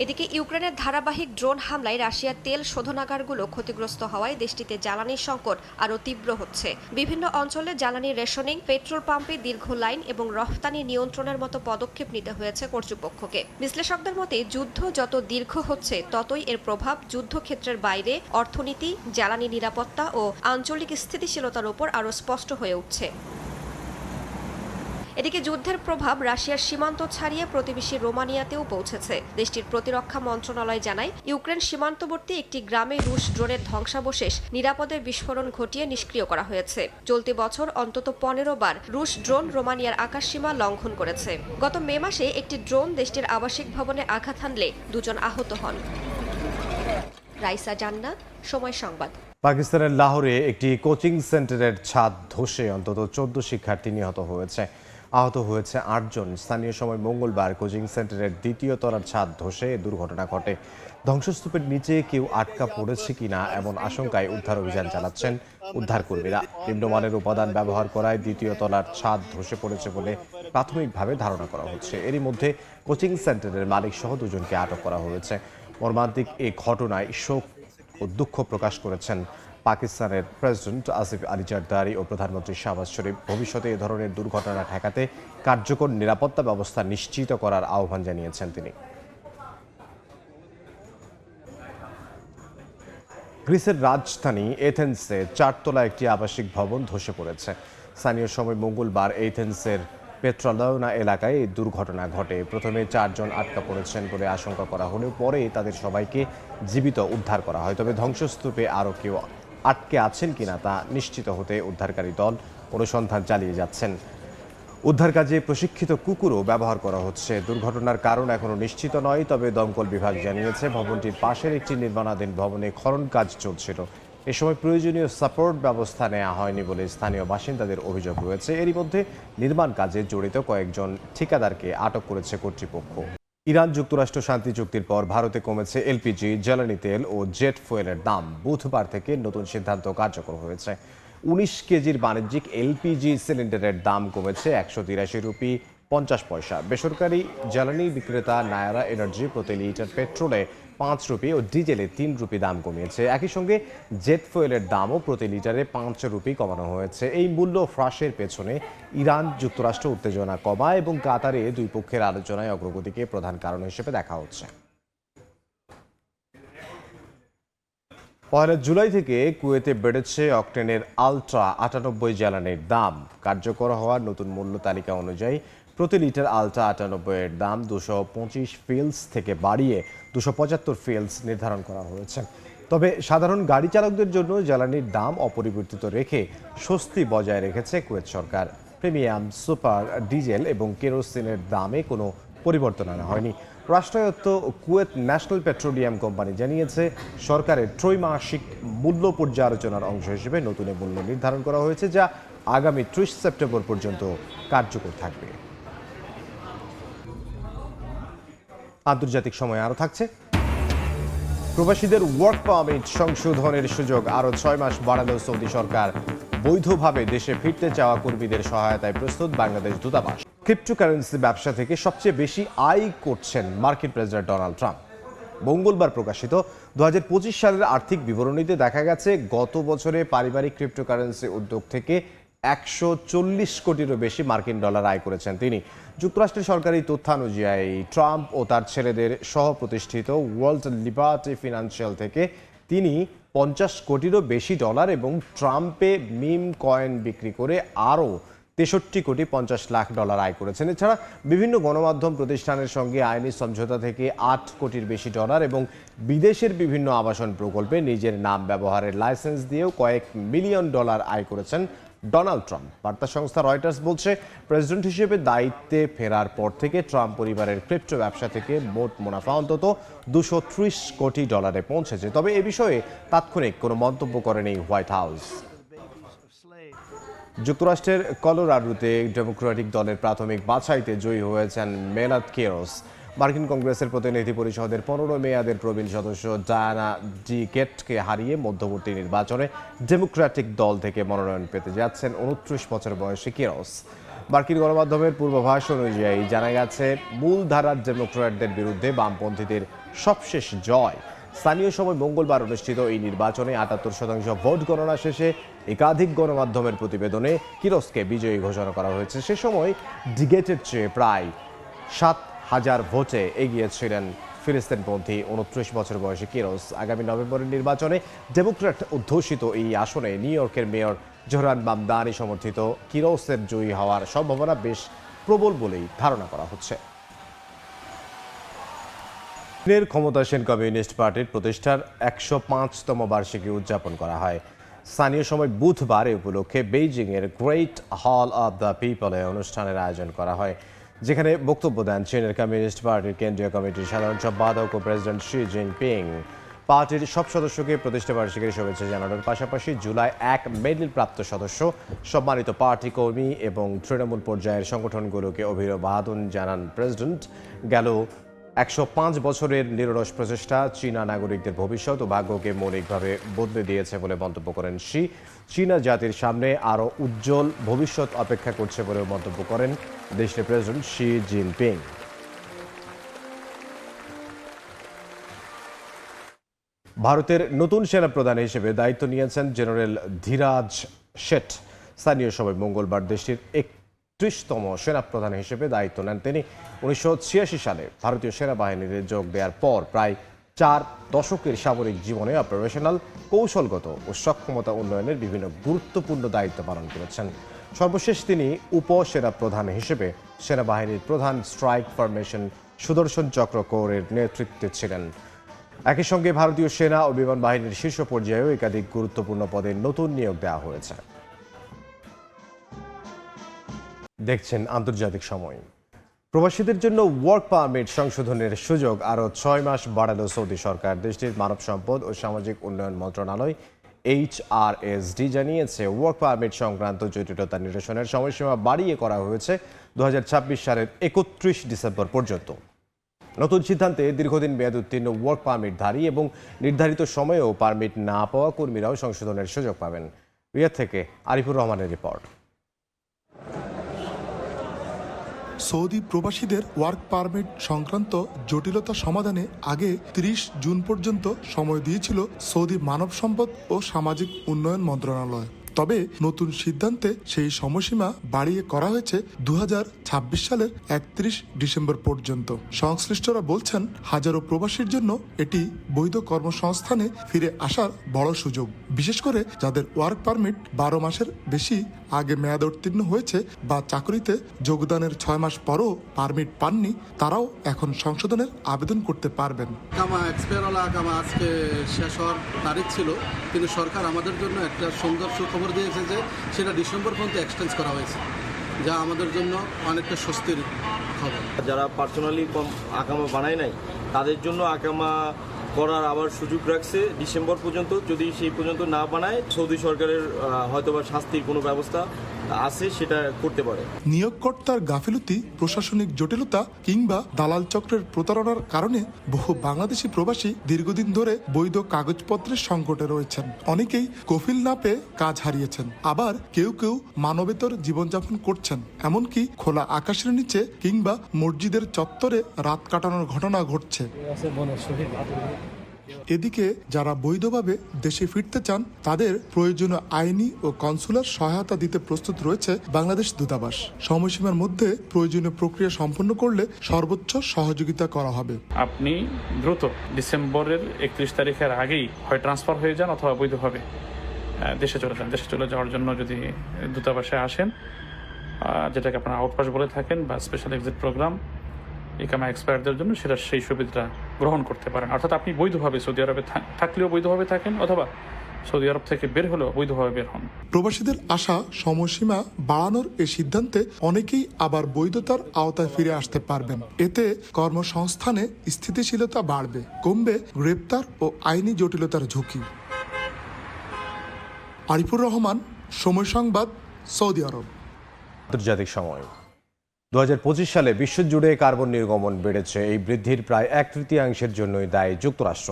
এদিকে ইউক্রেনের ধারাবাহিক ড্রোন হামলায় রাশিয়ার তেল শোধনাগারগুলো ক্ষতিগ্রস্ত হওয়ায় দেশটিতে জ্বালানির সংকট আরও তীব্র হচ্ছে। বিভিন্ন অঞ্চলে জ্বালানি রেশনিং, পেট্রোল পাম্পে দীর্ঘ লাইন এবং রফতানি নিয়ন্ত্রণের মতো পদক্ষেপ নিতে হয়েছে কর্তৃপক্ষকে। বিশ্লেষকদের মতে যুদ্ধ যত দীর্ঘ হচ্ছে ততই এর প্রভাব যুদ্ধক্ষেত্রের বাইরে অর্থনীতি, জ্বালানি নিরাপত্তা ও আঞ্চলিক স্থিতিশীলতার উপর আরও স্পষ্ট হয়ে উঠছে। এদিকে যুদ্ধের প্রভাব রাশিয়ার সীমান্ত ছাড়িয়ে প্রতিবেশী রোমানিয়াতেও পৌঁছেছে। দেশটির প্রতিরক্ষা মন্ত্রণালয় জানায়, ইউক্রেন সীমান্তবর্তী একটি গ্রামে রুশ ড্রোনের ধ্বংসাবশেষ নিরাপদে বিস্ফোরণ ঘটিয়ে নিষ্ক্রিয় করা হয়েছে। চলতি বছর অন্তত 15 বার রুশ ড্রোন রোমানিয়ার আকাশসীমা লঙ্ঘন করেছে। গত মে মাসে একটি ড্রোন দেশটির আবাসিক ভবনে আঘাত হানলে 2 জন আহত হন। রাইসা জান্নাত, সময় সংবাদ। পাকিস্তানের লাহোরে একটি কোচিং সেন্টারের ছাদ ধসে অন্তত 14 শিক্ষার্থী নিহত হয়েছে। আহত হয়েছে 8 জন। স্থানীয় সময় মঙ্গলবার কোচিং সেন্টারের 2য় তলার ছাদ ধসে দুর্ঘটনা ঘটে। ধ্বংসস্তূপের নিচে কেউ আটকা পড়েছে কিনা এমন আশঙ্কায় উদ্ধার অভিযান চালাচ্ছেন উদ্ধারকর্মীরা। নিম্নমানের উপাদান ব্যবহার করায় 2য় তলার ছাদ ধসে পড়েছে বলে প্রাথমিকভাবে ধারণা করা হচ্ছে। এরই মধ্যে কোচিং সেন্টারের মালিক সহ 2 জনকে আটক করা হয়েছে। মর্মান্তিক এই ঘটনায় শোক ও দুঃখ প্রকাশ করেছেন পাকিস্তানের প্রেসিডেন্ট আসিফ আলী জারদারি ও প্রধানমন্ত্রী শাহবাজ শরীফ। ভবিষ্যতে এ ধরনের দুর্ঘটনা ঠেকাতে কার্যকর নিরাপত্তা ব্যবস্থা নিশ্চিত করার আহ্বান জানিয়েছেন তিনি। গ্রিসের রাজধানী এথেন্সে 4 তলা একটি আবাসিক ভবন ধসে পড়েছে। স্থানীয় সময় মঙ্গলবার এথেন্সের পেট্রোলাউনা এলাকায় এই দুর্ঘটনা ঘটে। প্রথমে 4 জন আটকা পড়েছেন বলে আশঙ্কা করা হলেও পরে তাদের সবাইকে জীবিত উদ্ধার করা হয়। তবে ধ্বংসস্তূপে আরও কেউ আটকে আছেন কিনা তা নিশ্চিত হতে উদ্ধারকারী দল অনুসন্ধান চালিয়ে যাচ্ছেন। উদ্ধার কাজে প্রশিক্ষিত কুকুরও ব্যবহার করা হচ্ছে। দুর্ঘটনার কারণ এখনো নিশ্চিত নয়, তবে দমকল বিভাগ জানিয়েছে ভবনটির পাশের একটি নির্মাণাধীন ভবনে খনন কাজ চলছিল। এ সময় প্রয়োজনীয় সাপোর্ট ব্যবস্থা নেওয়া হয়নি বলে স্থানীয় বাসিন্দাদের অভিযোগ রয়েছে। এরই মধ্যে নির্মাণ কাজে জড়িত কয়েকজন ঠিকাদারকে আটক করেছে কর্তৃপক্ষ। ইরান যুক্তরাষ্ট্র শান্তি চুক্তির পর ভারতে কমেছে এলপিজি, জ্বালানি তেল ও জেট ফুয়েলের দাম। বুধবার থেকে নতুন সিদ্ধান্ত কার্যকর হয়েছে। 19 কেজির বাণিজ্যিক এলপিজি সিলিন্ডারের দাম কমেছে 183 রুপি 50 পয়সা। বেসরকারি জ্বালানি বিক্রেতা নায়ারা এনার্জি প্রতি লিটার পেট্রোলে 5 রুপি ও ডিজেলে 3 রুপি দাম কমিয়েছে। একই সঙ্গে জেট ফুয়েলের দামও প্রতি লিটারে 5 রুপি কমানো হয়েছে। এই মূল্য হ্রাসের পেছনে ইরান যুক্তরাষ্ট্র উত্তেজনা কমা এবং কাতারে 2 পক্ষের আলোচনায় অগ্রগতিকে প্রধান কারণ হিসেবে দেখা হচ্ছে। 1 জুলাই থেকে কুয়েতে বেড়েছে অকটেনের আলট্রা 98 জ্বালানির দাম। কার্যকর হওয়ার নতুন মূল্য তালিকা অনুযায়ী প্রতি লিটার আলট্রা 98 এর দাম 225 ফিলস থেকে বাড়িয়ে 275 ফিলস নির্ধারণ করা হয়েছে। তবে সাধারণ গাড়ি চালকদের জন্য জ্বালানির দাম অপরিবর্তিত রেখে স্বস্তি বজায় রেখেছে কুয়েত সরকার। প্রিমিয়াম, সুপার, ডিজেল এবং কেরোসিনের দামে কোনো পরিবর্তন আনা হয়নি। রাষ্ট্রায়ত্ত কুয়েত ন্যাশনাল পেট্রোলিয়াম কোম্পানি জানিয়েছে, সরকারের ত্রৈমাসিক মূল্য পর্যালোচনার অংশ হিসেবে নতুন মূল্য নির্ধারণ করা হয়েছে, যা আগামী 30 সেপ্টেম্বর পর্যন্ত কার্যকর থাকবে। আন্তর্জাতিক সময় আরও থাকছে। প্রবাসীদের ওয়ার্ক পারমিট সংশোধনের সুযোগ আরও 6 মাস বাড়ালো সৌদি সরকার। বৈধভাবে দেশে ফিরতে চাওয়া কর্মীদের সহায়তায় প্রস্তুত বাংলাদেশ দূতাবাস। ক্রিপ্টোকারেন্সি ব্যবসা থেকে সবচেয়ে বেশি আয় করছেন মার্কিন প্রেসিডেন্ট ডোনাল্ড ট্রাম্প। মঙ্গলবার প্রকাশিত 2025 সালের আর্থিক বিবরণীতে দেখা গেছে, গত বছরে পারিবারিক ক্রিপ্টোকারেন্সি উদ্যোগ থেকে 140 কোটিরও বেশি মার্কিন ডলার আয় করেছেন তিনি। যুক্তরাষ্ট্রের সরকারি তথ্যানুযায়ী ট্রাম্প ও তার ছেলেদের সহ প্রতিষ্ঠিত ওয়ার্ল্ড লিবার্টি ফিনান্সিয়াল থেকে তিনি 50 কোটিরও বেশি ডলার এবং ট্রাম্পে মিম কয়েন বিক্রি করে আরও 63 কোটি 50 লাখ ডলার আয় করেছেন। এছাড়া বিভিন্ন গণমাধ্যম প্রতিষ্ঠানের সঙ্গে আইনি সমঝোতা থেকে 8 কোটির বেশি ডলার এবং বিদেশের বিভিন্ন আবাসন প্রকল্পে নিজের নাম ব্যবহারের লাইসেন্স দিয়েও কয়েক মিলিয়ন ডলার আয় করেছেন ডোনাল্ড ট্রাম্প। বার্তা সংস্থা রয়টার্স বলছে, প্রেসিডেন্ট হিসেবে দায়িত্বে ফেরার পর থেকে ট্রাম্প পরিবারের ক্রিপ্টো ব্যবসা থেকে মোট মুনাফা অন্তত 230 কোটি ডলারে পৌঁছেছে। তবে এ বিষয়ে তাৎক্ষণিক কোনো মন্তব্য করেনি হোয়াইট হাউস। যুক্তরাষ্ট্রের কলোরাডোতে ডেমোক্রেটিক দলের প্রাথমিক বাছাইতে জয়ী হয়েছেন মেলাদ কেরোস। মার্কিন কংগ্রেসের প্রতিনিধি পরিষদের 15 মেয়াদের প্রবীণ সদস্য ডায়ানা ডি কেটকে হারিয়ে মধ্যবর্তী নির্বাচনে ডেমোক্রেটিক দল থেকে মনোনয়ন পেতে যাচ্ছেন 29 বছর বয়সী কেরোস। মার্কিন গণমাধ্যমের পূর্বাভাস অনুযায়ী জানা গেছে, মূলধারার ডেমোক্র্যাটদের বিরুদ্ধে বামপন্থীদের সবশেষ জয়। স্থানীয় সময় মঙ্গলবার অনুষ্ঠিত এই নির্বাচনে 78% ভোট গণনা শেষে একাধিক গণমাধ্যমের প্রতিবেদনে কিরোসকে বিজয়ী ঘোষণা করা হয়েছে। সে সময় ডিগেটের চেয়ে প্রায় 7,000 ভোটে এগিয়ে ছিলেন ফিলিস্তিনপন্থী 29 বছর বয়সী কিরোস। আগামী নভেম্বরের নির্বাচনে ডেমোক্র্যাট অধ্যুষিত এই আসনে নিউ ইয়র্কের মেয়র জোহরান মামদানি সমর্থিত কিরোসের জয়ী হওয়ার সম্ভাবনা বেশ প্রবল বলেই ধারণা করা হচ্ছে। চীনের ক্ষমতাসীন কমিউনিস্ট পার্টির প্রতিষ্ঠার 105তম বার্ষিকী উদযাপন করা হয়। স্থানীয় সময় বুধবার এ উপলক্ষে বেইজিংয়ের গ্রেট হল অব দ্য পিপলে অনুষ্ঠানের আয়োজন করা হয়, যেখানে বক্তব্য দেন চীনের কমিউনিস্ট পার্টির কেন্দ্রীয় কমিটির সাধারণ সম্পাদক ও প্রেসিডেন্ট শি জিনপিং। পার্টির সব সদস্যকে প্রতিষ্ঠা বার্ষিকীর শুভেচ্ছা জানানোর পাশাপাশি জুলাই 1 মেডেল প্রাপ্ত সদস্য, সম্মানিত পার্টি কর্মী এবং তৃণমূল পর্যায়ের সংগঠনগুলোকে অভিবাদন জানান প্রেসিডেন্ট। গেল 105 বছরের নিরলস প্রচেষ্টা চীনা নাগরিকদের ভবিষ্যৎ ও ভাগ্যকে মৌলিকভাবে বদলে দিয়েছে বলে মন্তব্য করেন শি। চীনা জাতির সামনে আরও উজ্জ্বল ভবিষ্যৎ অপেক্ষা করছে বলেও মন্তব্য করেন দেশের প্রেসিডেন্ট শি জিনপিং। ভারতের নতুন সেনাপ্রধান হিসেবে দায়িত্ব নিয়েছেন জেনারেল ধীরাজ শেঠ। স্থানীয় সময় মঙ্গলবার দেশটির 31তম সেনাপ্রধান হিসেবে দায়িত্ব নেন তিনি। 1986 সালে ভারতীয় সেনাবাহিনীতে যোগ দেওয়ার পর প্রায় 4 দশকের সামরিক জীবনে অপারেশনাল, কৌশলগত ও সক্ষমতা উন্নয়নের বিভিন্ন গুরুত্বপূর্ণ দায়িত্ব পালন করেছেন। সর্বশেষ তিনি উপসেনাপ্রধান হিসেবে সেনাবাহিনীর প্রধান স্ট্রাইক ফরমেশন সুদর্শন চক্র কোরের নেতৃত্বে ছিলেন। একই সঙ্গে ভারতীয় সেনা ও বিমান বাহিনীর শীর্ষ পর্যায়েও একাধিক গুরুত্বপূর্ণ পদে নতুন নিয়োগ দেওয়া হয়েছে। দেখছেন আন্তর্জাতিক সময়। প্রবাসীদের জন্য ওয়ার্ক পারমিট সংশোধনের সুযোগ আরও 6 মাস বাড়ালো সৌদি সরকার। দেশটির মানব সম্পদ ও সামাজিক উন্নয়ন মন্ত্রণালয় HRSD জানিয়েছে, ওয়ার্ক পারমিট সংক্রান্ত জটিলতা নিরসনের সময়সীমা বাড়িয়ে করা হয়েছে 2026 সালের 31 ডিসেম্বর পর্যন্ত। নতুন সিদ্ধান্তে দীর্ঘদিন মেয়াদ উত্তীর্ণ ওয়ার্ক পারমিটধারী এবং নির্ধারিত সময়েও পারমিট না পাওয়া কর্মীরাও সংশোধনের সুযোগ পাবেন। রিয়াদ থেকে আরিফুর রহমানের রিপোর্ট। সৌদি প্রবাসীদের ওয়ার্ক পারমিট সংক্রান্ত জটিলতা সমাধানে আগে 30 জুন পর্যন্ত সময় দিয়েছিল সৌদি মানব সম্পদ ও সামাজিক উন্নয়ন মন্ত্রণালয়। তবে নতুন সিদ্ধান্তে সেই সময়সীমা বাড়িয়ে করা হয়েছে 2026 সালের 31 ডিসেম্বর পর্যন্ত। সংশ্লিষ্টরা বলছেন, হাজারো প্রবাসীর জন্য এটি বৈধ কর্মসংস্থানে ফিরে আসার বড় সুযোগ, বিশেষ করে যাদের ওয়ার্ক পারমিট 12 মাসের বেশি আগে মেয়াদ উত্তীর্ণ হয়েছে বা চাকরিতে যোগদানের 6 মাস পরও পারমিট পাননি, তারাও এখন সংশোধনের আবেদন করতে পারবেন। আকামা এক্সপায়ার হলো, আকামা আজকে শেষ হওয়ার তারিখ ছিল, কিন্তু সরকার আমাদের জন্য একটা সুন্দর সুখবর দিয়েছে যে সেটা ডিসেম্বর পর্যন্ত এক্সটেন্ড করা হয়েছে, যা আমাদের জন্য অনেকটা স্বস্তির খবর। যারা পার্সোনালি আকামা বানায় নাই তাদের জন্য আকামা করার আবার সুযোগ রাখছে ডিসেম্বর পর্যন্ত। যদি সেই পর্যন্ত না বানায়, সৌদি সরকারের হয়তোবা শাস্তির কোনো ব্যবস্থা আছে, সেটা করতে পারে। নিয়োগকর্তার গাফিলতি, প্রশাসনিক জটিলতা কিংবা দালাল চক্রের প্রতারণার কারণে বহু বাংলাদেশি প্রবাসী দীর্ঘদিন ধরে বৈধ কাগজপত্রের সংকটে রয়েছেন। অনেকেই কফিল না পেয়ে কাজ হারিয়েছেন, আবার কেউ কেউ মানবেতর জীবনযাপন করছেন, এমনকি খোলা আকাশের নিচে কিংবা মসজিদের চত্বরে রাত কাটানোর ঘটনা ঘটছে। এদিকে যারা বৈধভাবে দেশে ফিরতে চান তাদের প্রয়োজনীয় আইনি ও কনসুলার সহায়তা দিতে প্রস্তুত রয়েছে বাংলাদেশ দূতাবাস। সময়সীমার মধ্যে প্রয়োজনীয় প্রক্রিয়া সম্পন্ন করলে সর্বোচ্চ সহযোগিতা করা হবে। আপনি দ্রুত ডিসেম্বরের 31 তারিখের আগেই হয় ট্রান্সফার হয়ে যান অথবা বৈধভাবে দেশে চলে যান। দেশে চলে যাওয়ার জন্য যদি দূতাবাসে আসেন, যেটাকে আপনারা আউটপাস বলে থাকেন বা স্পেশাল এক্সিট প্রোগ্রাম, ইকামা এক্সপায়ারদের জন্য সেটা সেই সুবিধাটা গ্রহণ করতে পারেন। অর্থাৎ আপনি বৈধভাবে সৌদি আরবে থাকলেও বৈধভাবে থাকেন, অথবা সৌদি আরব থেকে বের হলেও বৈধভাবে বের হন। প্রবাসীদের আশা, সময়সীমা বাড়ানোর এই সিদ্ধান্তে অনেকেই আবার বৈধতার আওতায় ফিরে আসতে পারবেন। এতে কর্মসংস্থানে স্থিতিশীলতা বাড়বে, কমবে গ্রেপ্তার ও আইনি জটিলতার ঝুঁকি। আরিফুর রহমান, সময় সংবাদ, সৌদি আরব। আন্তর্জাতিক সময়। 2025 সালে বিশ্বজুড়ে কার্বন নির্গমন বেড়েছে। এই বৃদ্ধির প্রায় 1/3 জন্যই দায়ী যুক্তরাষ্ট্র।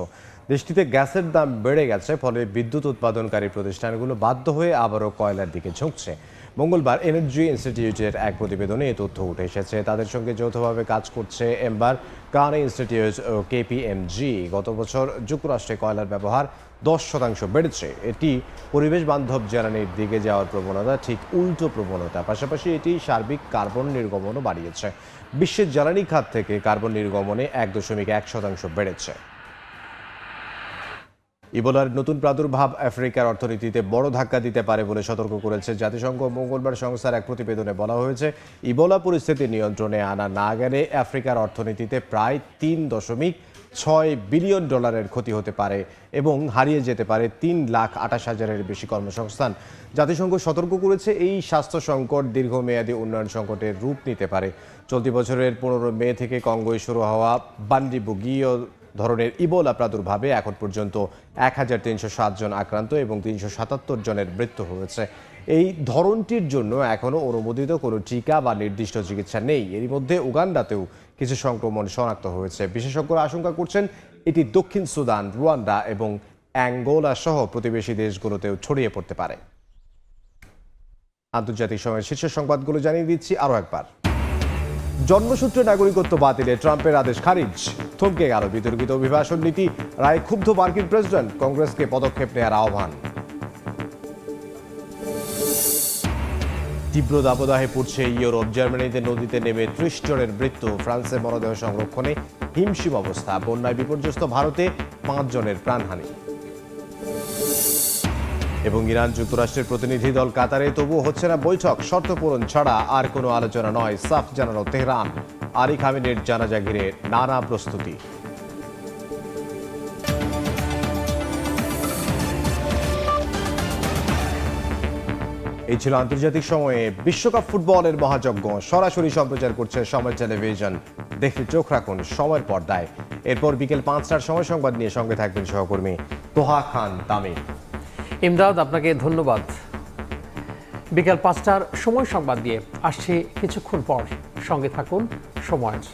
দেশটিতে গ্যাসের দাম বেড়ে গেছে, ফলে বিদ্যুৎ উৎপাদনকারী প্রতিষ্ঠানগুলো বাধ্য হয়ে আবারও কয়লার দিকে ঝুঁকছে। মঙ্গলবার এনার্জি ইনস্টিটিউটের এক প্রতিবেদনে এই তথ্য উঠে এসেছে। তাদের সঙ্গে যৌথভাবে কাজ করছে এম্বার, কান ইনস্টিটিউট ও কেপিএমজি। গত বছর যুক্তরাষ্ট্রে কয়লার ব্যবহার 10% বেড়েছে। এটি পরিবেশ বান্ধব জ্বালানির দিকে যাওয়ার প্রবণতা ঠিক উল্টো প্রবণতা। পাশাপাশি এটি সার্বিক কার্বন নির্গমনও বাড়িয়েছে। বিশ্বের জ্বালানি খাত থেকে কার্বন নির্গমনে 1.1% বেড়েছে। ইবোলার নতুন প্রাদুর্ভাব আফ্রিকার অর্থনীতিতে বড় ধাক্কা দিতে পারে বলে সতর্ক করেছে জাতিসংঘ। মঙ্গলবার সংস্থার এক প্রতিবেদনে বলা হয়েছে, ইবোলা পরিস্থিতি নিয়ন্ত্রণে আনা না গেলে আফ্রিকার অর্থনীতিতে প্রায় $3.6 বিলিয়ন ক্ষতি হতে পারে এবং হারিয়ে যেতে পারে 3,28,000-এর বেশি কর্মসংস্থান। জাতিসংঘ সতর্ক করেছে, এই স্বাস্থ্য সংকট দীর্ঘমেয়াদী উন্নয়ন সংকটের রূপ নিতে পারে। চলতি বছরের 15 মে থেকে কঙ্গোয় শুরু হওয়া বান্ডিবুগিও ধরনের ইবোলা প্রাদুর্ভাবে এখন পর্যন্ত 1,307 জন আক্রান্ত এবং 377 জনের মৃত্যু হয়েছে। এই ধরনটির জন্য এখনও অনুমোদিত কোনো টিকা বা নির্দিষ্ট চিকিৎসা নেই। এরই মধ্যে উগান্ডাতেও কিছু সংক্রমণ শনাক্ত হয়েছে। বিশেষজ্ঞরা আশঙ্কা করছেন এটি দক্ষিণ সুদান, রুয়ান্ডা এবং অ্যাঙ্গোলা সহ প্রতিবেশী দেশগুলোতেও ছড়িয়ে পড়তে পারে। আন্তর্জাতিক সময়ের শীর্ষ সংবাদগুলো জানিয়ে দিচ্ছি আরও একবার। জন্মসূত্রে নাগরিকত্ব বাতিলে ট্রাম্পের আদেশ খারিজ। থমকে গেল বিতর্কিত অভিবাসন নীতি। রায়ে ক্ষুব্ধ মার্কিন প্রেসিডেন্ট, কংগ্রেসকে পদক্ষেপ নেওয়ার আহ্বান। তীব্র দাবদাহে পড়ছে ইউরোপ। জার্মানিতে নদীতে নেমে 30 জনের মৃত্যু। ফ্রান্সে মরদেহ সংরক্ষণে হিমশিম অবস্থা। বন্যায় বিপর্যস্ত ভারতে 5 জনের প্রাণহানি। এবং ইরান যুক্তরাষ্ট্রের প্রতিনিধি দল কাতারে, তবুও হচ্ছে না বৈঠক। শর্ত পূরণ ছাড়া আর কোনো আলোচনা নয়, সাফ জানানো তেহরান। আলী খামেনির জানাজা ঘিরে নানা প্রস্তুতি। এই ছিল আন্তর্জাতিক সময়ে। বিশ্বকাপ ফুটবলের মহাযজ্ঞ সরাসরি সম্প্রচার করছে সময় টেলিভিশন। দেখতে চোখ রাখুন সময়ের পর্দায়। এরপর বিকেল 5টার সময় সংবাদ নিয়ে সঙ্গে থাকবেন সহকর্মী তোহা খান তামিম। ইমদাদ, আপনাকে ধন্যবাদ। বিকেল 5টার সময় সংবাদ দিয়ে আসছে কিছুক্ষণ পর। সঙ্গে থাকুন সময়ের।